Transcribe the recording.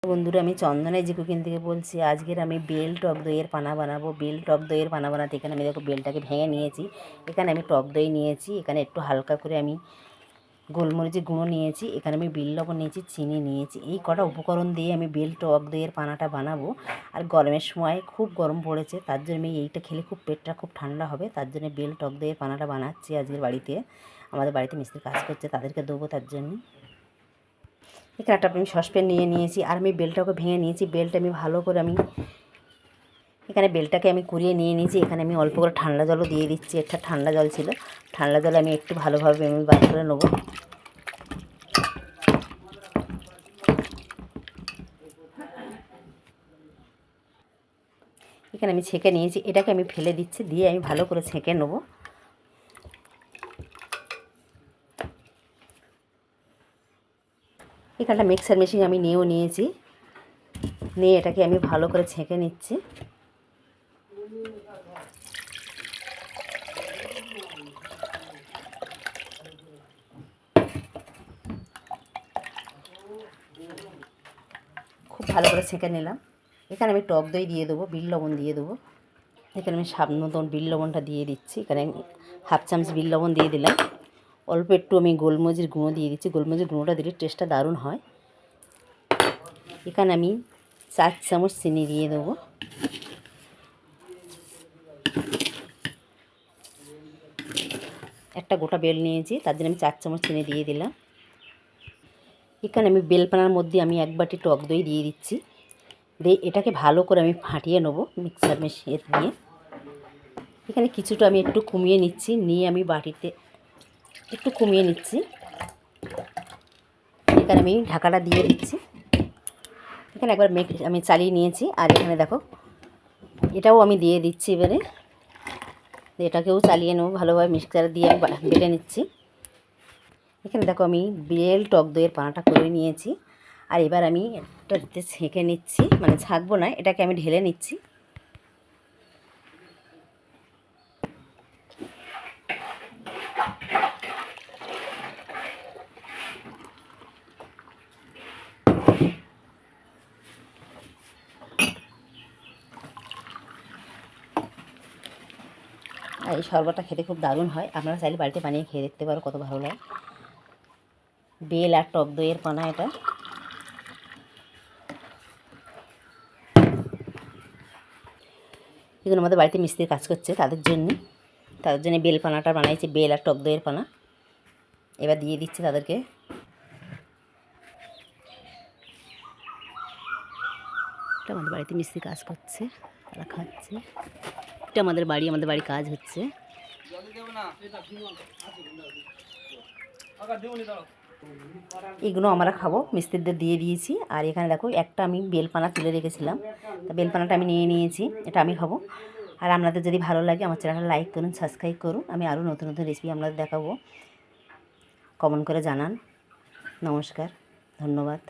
বন্ধুরা, আমি চন্দনা জি কুকিং থেকে বলছি। আজকের আমি বেল টক দইয়ের পানা বানাবো। বেল টক দইয়ের পানা বানাতে এখানে আমি দেখো বেলটাকে ভেঙে নিয়েছি। এখানে আমি টক দই নিয়েছি। এখানে একটু হালকা করে আমি গোলমরিচের গুঁড়ো নিয়েছি। এখানে আমি বিট লবণ নিয়েছি, চিনি নিয়েছি। এই কটা উপকরণ দিয়ে আমি বেল টক দইয়ের পানাটা বানাবো। আর গরমের সময় খুব গরম পড়েছে, তার জন্য আমি এইটা খেলে খুব পেটটা খুব ঠান্ডা হবে, তার জন্য বেল টক দইয়ের পানাটা বানাচ্ছি আজকের বাড়িতে। আমাদের বাড়িতে মিস্ত্রি কাজ করছে, তাদেরকে দেবো, তার জন্য। এখানে একটা আমি সসপ্যান নিয়ে নিয়েছি, আর আমি বেলটাকে ভেঙে নিয়েছি। বেলটা আমি ভালো করে এখানে বেলটাকে আমি কুড়িয়ে নিয়ে নিয়েছি। এখানে আমি অল্প করে ঠান্ডা জলও দিয়ে দিচ্ছি। একটা ঠান্ডা জল ছিল, ঠান্ডা জল আমি একটু ভালোভাবে আমি বার করে নেবো। এখানে আমি ছেঁকে নিয়েছি, এটাকে আমি ফেলে দিচ্ছি, দিয়ে আমি ভালো করে ছেঁকে নেবো। এখানটা মিক্সার মেশিন আমি নিয়েও নিয়েছি, নিয়ে এটাকে আমি ভালো করে ছেঁকে নিচ্ছি। খুব ভালো করে ছেঁকে নিলাম। এখানে আমি টক দই দিয়ে দেবো, বিট লবণ দিয়ে দেবো। এখানে আমি স্বাদ মতন বিট লবণটা দিয়ে দিচ্ছি। এখানে আমি হাফ চামচ বিট লবণ দিয়ে দিলাম। অল্প একটু আমি গোলমরিচের গুঁড়ো দিয়ে দিচ্ছি। গোলমরিচের গুঁড়োটা দিলে টেস্টটা দারুণ হয়। এখানে আমি 4 চামচ চিনি দিয়ে দেবো। একটা গোটা বেল নিয়েছি, তার জন্য আমি 4 চামচ চিনি দিয়ে দিলাম। এখানে আমি বেলপানার মধ্যে আমি 1 বাটি টক দই দিয়ে দিচ্ছি। দিয়ে এটাকে ভালো করে আমি ফাটিয়ে নেবো মিক্সার মেশিনে দিয়ে। এখানে কিছুটা আমি একটু কমিয়ে নিচ্ছি, নিয়ে আমি বাটিতে একটু কমিয়ে নিচ্ছি। এখানে আমি ঢাকাটা দিয়ে দিচ্ছি। এখানে একবার আমি চালিয়ে নিয়েছি। আর এখানে দেখো এটাও আমি দিয়ে দিচ্ছি। এবারে এটাকেও চালিয়ে নেবো ভালোভাবে, মিক্সার দিয়ে আমি বেটে নিচ্ছি। এখানে দেখো আমি বেল টক দইয়ের পানাটা করে নিয়েছি। আর এবার আমি এটাতে ছেঁকে নিচ্ছি, মানে ছাঁকবো না, এটাকে আমি ঢেলে নিচ্ছি। আর এই শরবতটা খেতে খুব দারুণ হয়। আপনারা চাইলে বাড়িতে বানিয়ে খেয়ে দেখতে পারো, কত ভালো লাগে। বেল আর টক দইয়ের পানা এটা। এগুলো আমাদের বাড়িতে মিস্ত্রি কাজ করছে, তাদের জন্য বেল পানাটা বানাইছি, বেল আর টক দইয়ের পানা। এবার দিয়ে দিচ্ছি তাদেরকে। এটা আমাদের বাড়িতে মিস্ত্রি কাজ করছে, তারা খাচ্ছে। এটা আমাদের বাড়ি কাজ হচ্ছে। এগুলো আমরা খাবো, মিস্ত্রিদের দিয়ে দিয়েছি। আর এখানে দেখো একটা আমি বেলপানা তুলে রেখেছিলাম, তা বেলপানাটা আমি নিয়ে নিয়েছি, এটা আমি খাবো। আর আপনাদের যদি ভালো লাগে আমার চ্যানেলটা লাইক করুন, সাবস্ক্রাইব করুন। আমি আরও নতুন নতুন রেসিপি আপনাদের দেখাবো। কমেন্ট করে জানান। নমস্কার, ধন্যবাদ।